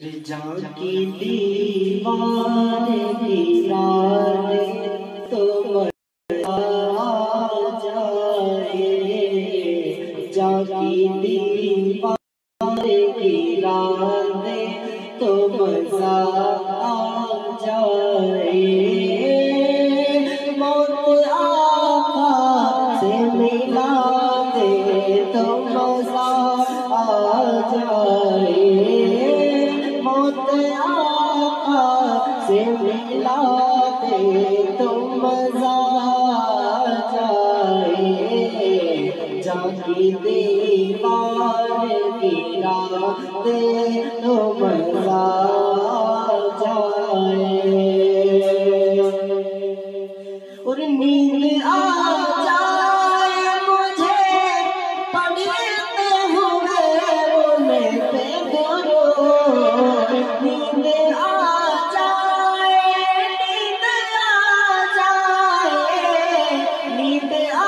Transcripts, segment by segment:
की दीवार गिरा दे तो मजा जाए, जाकी दीवार गिरा दे तो मजा जाए। मौत आका से मिला दे तो मजा जाए, मौत आका से मिला दे तो मजा जाए। जाकी दीवार गिरा दे तो मजा जाए। और नींद आ जाए मुझे पढ़ते हुए रोने पे दरूद, नींद आ जाए, नींद आ जाए, नींद आ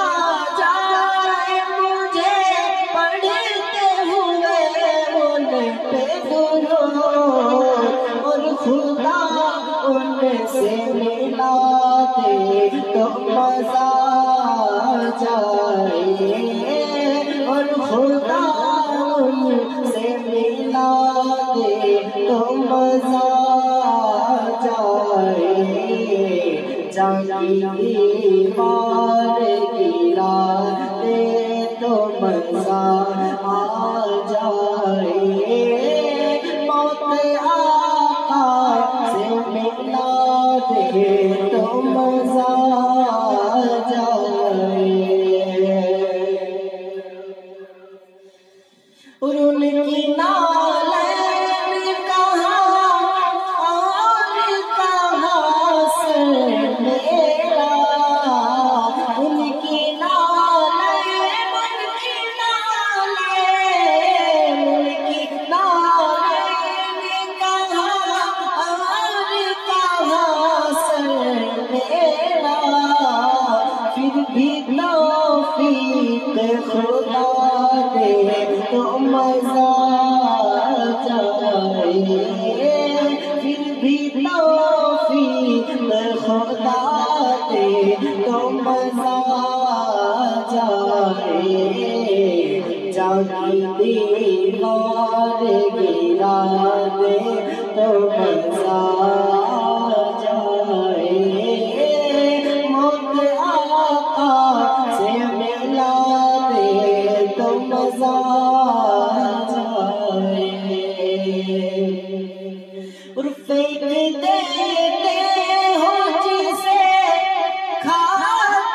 जाए मुझे पढ़ते हुए रोने पे दरूद। और खुदा उनसे मिला दे तो मजा जाए, और खुदा उनसे मिला दे तो मजा जाए। जाकी दीवार गिरा दे तो मजा आ जाए, मौत आका से मिला दे तो मजा जाए। और उनकी नालैन कहाँ और कहाँ से मेरा, उनकी नालैन, उनकी नालैन, उनकी नालैन कहाँ और कहाँ से मेरा। फिर भी तौफीक खुदा दे तो मजा जाए, फिर भी तौफीक खुदा दे तो मजा जाए। जाकी दीवार गिरा दे तो मजा जाए, मौत आका से मिला दे तो मजा जाए। और फेंक देते हो जिसे खा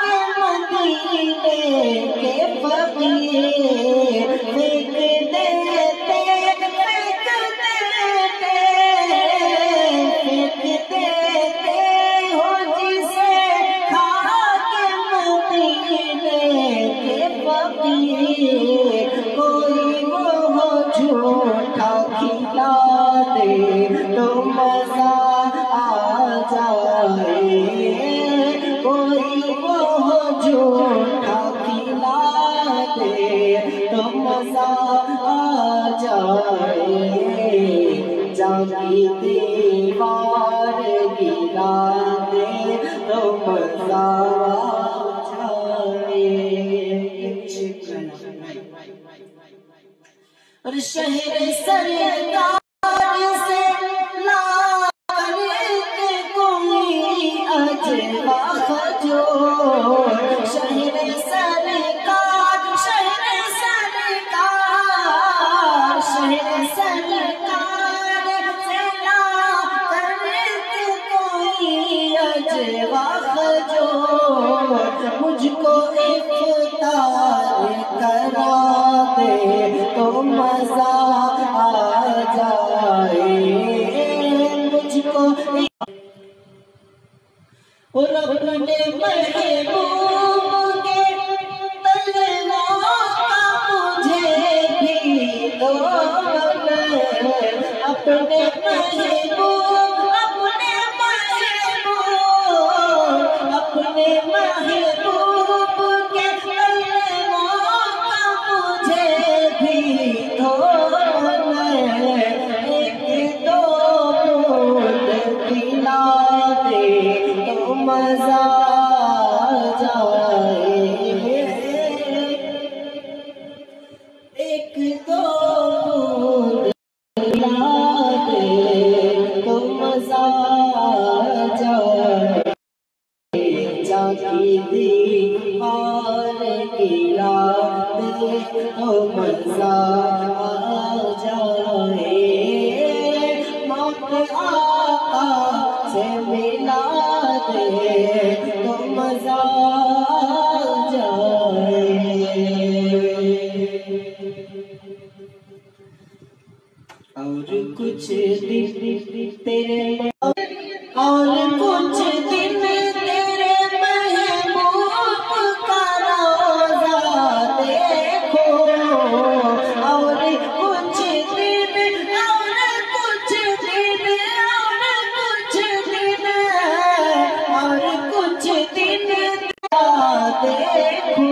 के मदीने के फकीर, फेंक देते, फेंक देते हो जिसे खा के मदीने के फकीर। कोई वो झूठा खिला दे तो मजा आ जाए, कोई वो झूठा खिला दे तो मजा आ जाए। जाकी दीवार गिरा दे तो मजा जाए। और शहर सरकार से ला करके कोई अजवा खजो, शहर सरकार, शहर सरकार, शहर सरकार से ला करके कोई अजवा खजो। मुझको इफ्तार करा दे तो मजा आ जाए, मुझको। और अपने महबूब के तलवार का मुझे भी दो, अपने महबूब, अपने महबूब, अपने महबूब के तलवार का मुझे भी दो, एक दो तो मजा आ जाए, मौत आका से मिला दे तो मजा आ जाए। और कुछ दिन तेरे और कुछ दिन तेरे महबूब का रोज़ा देखो, और कुछ दिन और कुछ दिन और कुछ दिन और कुछ दिन देखो,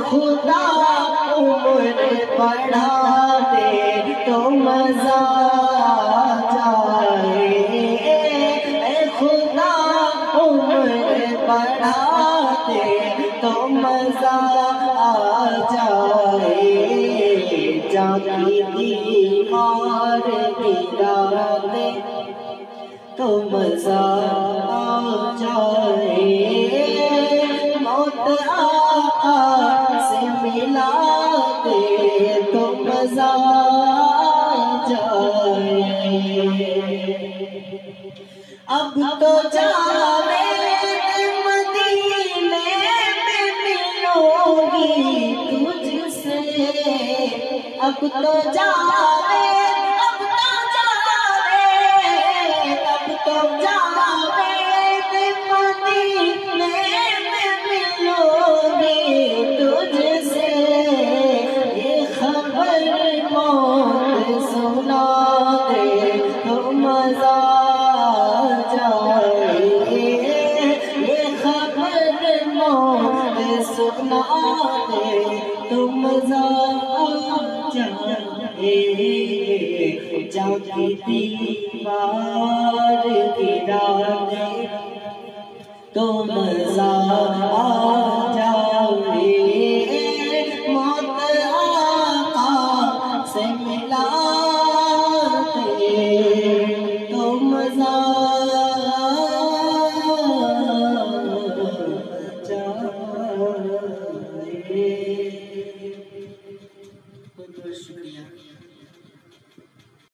खुदा उम्र बढ़ा दे तो मजा आ जाए, खुदा उम्र बढ़ा दे तो मजा आ जाए। जागी दीवार गिरा दे तो मजा आ जाए, मौत आका से मिला दे तो मजा आ जाए। अब तो जावेद मदीने में मिलोगी तुझसे, अब तो जावेद मदीने में मिलोगी तुझसे, ये खबर मौत सुना दे तो मजा आ जाए, ये खबर मौत सुना दे तो मजा आ जाए। जागी दीवार गिरा दे तो मजा आ जाए,